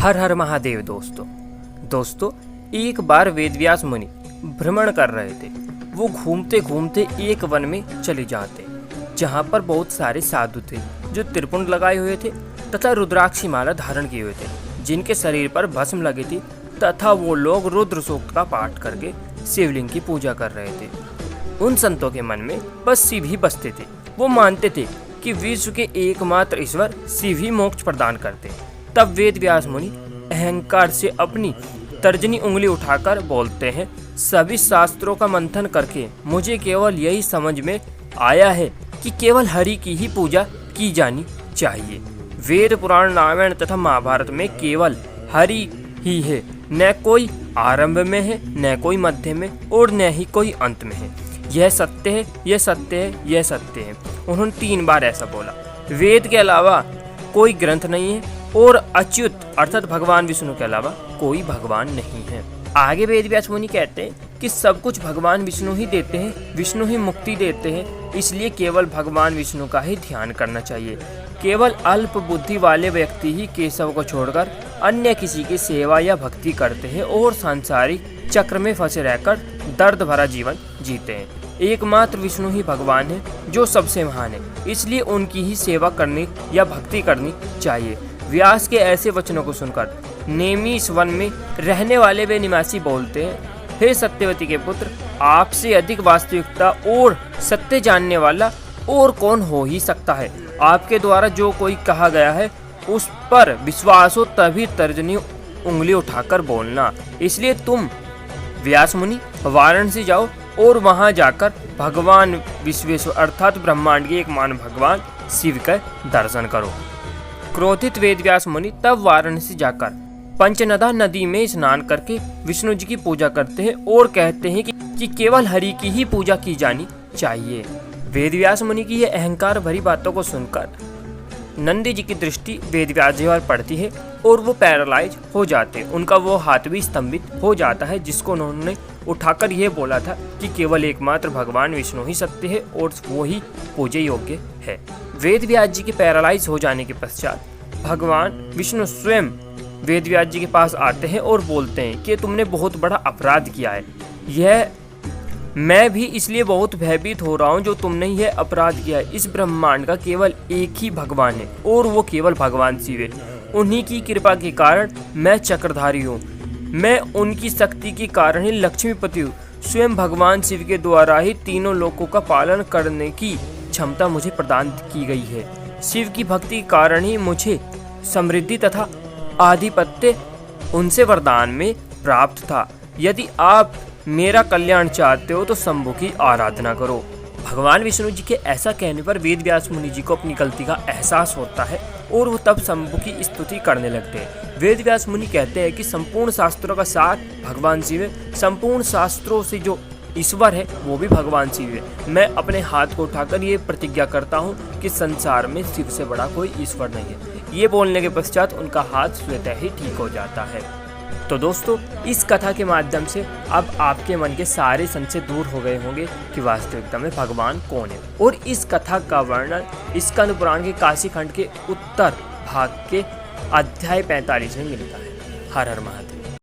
हर हर महादेव। दोस्तों एक बार वेदव्यास मुनि भ्रमण कर रहे थे। वो घूमते घूमते एक वन में चले जाते जहाँ पर बहुत सारे साधु थे जो त्रिपुंड लगाए हुए थे तथा रुद्राक्षी माला धारण किए हुए थे, जिनके शरीर पर भस्म लगी थी तथा वो लोग रुद्र सूक्त का पाठ करके शिवलिंग की पूजा कर रहे थे। उन संतों के मन में बस शिव ही बसते थे। वो मानते थे कि विश्व के एकमात्र ईश्वर शिव ही मोक्ष प्रदान करते। तब वेदव्यास मुनि अहंकार से अपनी तर्जनी उंगली उठाकर बोलते हैं, सभी शास्त्रों का मंथन करके मुझे केवल यही समझ में आया है कि केवल हरि की ही पूजा की जानी चाहिए। वेद पुराण रामायण तथा महाभारत में केवल हरि ही है, न कोई आरंभ में है, न कोई मध्य में और न ही कोई अंत में है। यह सत्य है, यह सत्य है, यह सत्य है। उन्होंने 3 बार ऐसा बोला। वेद के अलावा कोई ग्रंथ नहीं है और अच्युत अर्थात भगवान विष्णु के अलावा कोई भगवान नहीं है। आगे वेदव्यास मुनि कहते हैं कि सब कुछ भगवान विष्णु ही देते हैं, विष्णु ही मुक्ति देते हैं, इसलिए केवल भगवान विष्णु का ही ध्यान करना चाहिए। केवल अल्प बुद्धि वाले व्यक्ति ही केशव को छोड़कर अन्य किसी की सेवा या भक्ति करते हैं और सांसारिक चक्र में फंसे रहकर दर्द भरा जीवन जीते हैं। एकमात्र विष्णु ही भगवान है जो सबसे महान है, इसलिए उनकी ही सेवा करनी या भक्ति करनी चाहिए। व्यास के ऐसे वचनों को सुनकर नेमिष वन में रहने वाले वे निवासी बोलते हैं, हे सत्यवती के पुत्र, आपसे अधिक वास्तविकता और सत्य जानने वाला और कौन हो ही सकता है। आपके द्वारा जो कोई कहा गया है उस पर विश्वास हो तभी तर्जनी उंगली उठाकर बोलना। इसलिए तुम व्यास मुनि वाराणसी जाओ और वहां जाकर भगवान विश्वेश्वर अर्थात ब्रह्मांड के एक मान भगवान शिव का दर्शन करो। क्रोधित वेदव्यास मुनि तब वाराणसी जाकर पंचनदा नदी में स्नान करके विष्णु जी की पूजा करते हैं और कहते हैं कि केवल हरि की ही पूजा की जानी चाहिए। वेदव्यास मुनि की यह अहंकार भरी बातों को सुनकर नंदी जी की दृष्टि वेदव्यास जी पर पड़ती है और वो पैरालाइज हो जाते हैं। उनका वो हाथ भी स्तंभित हो जाता है जिसको उन्होंने उठाकर यह बोला था कि केवल एकमात्र भगवान विष्णु ही सत्य है और वो ही पूजे योग्य है। वेदव्यास जी के पैरालाइज हो जाने के पश्चात भगवान विष्णु स्वयं वेदव्यास जी के पास आते हैं और बोलते हैं कि तुमने बहुत बड़ा अपराध किया है। यह मैं भी इसलिए बहुत भयभीत हो रहा हूँ जो तुमने यह अपराध किया है। इस ब्रह्मांड का केवल एक ही भगवान है और वो केवल भगवान शिव है। उन्हीं की कृपा के कारण मैं चक्रधारी हूँ। मैं उनकी शक्ति के कारण ही लक्ष्मीपति हूँ। स्वयं भगवान शिव के द्वारा ही तीनों लोकों का पालन करने की क्षमता मुझे प्रदान की गई है। शिव की भक्ति के कारण ही मुझे समृद्धि तथा आधिपत्य उनसे वरदान में प्राप्त था। यदि आप मेरा कल्याण चाहते हो तो शंभु की आराधना करो। भगवान विष्णु जी के ऐसा कहने पर वेदव्यास मुनि जी को अपनी गलती का एहसास होता है और वो तब शंभु की स्तुति करने लगते हैं। वेदव्यास मुनि कहते हैं कि संपूर्ण शास्त्रों का सार भगवान शिव है। संपूर्ण शास्त्रों से जो ईश्वर है वो भी भगवान शिव है। मैं अपने हाथ को उठाकर ये प्रतिज्ञा करता हूँ कि संसार में शिव से बड़ा कोई ईश्वर नहीं है। ये बोलने के पश्चात उनका हाथ स्वतः ही ठीक हो जाता है। तो दोस्तों इस कथा के माध्यम से अब आपके मन के सारे संशय दूर हो गए होंगे कि वास्तविकता में भगवान कौन है। और इस कथा का वर्णन स्कंद पुराण के काशी खंड के उत्तर भाग के अध्याय 45 में मिलता है। हर हर महादेव।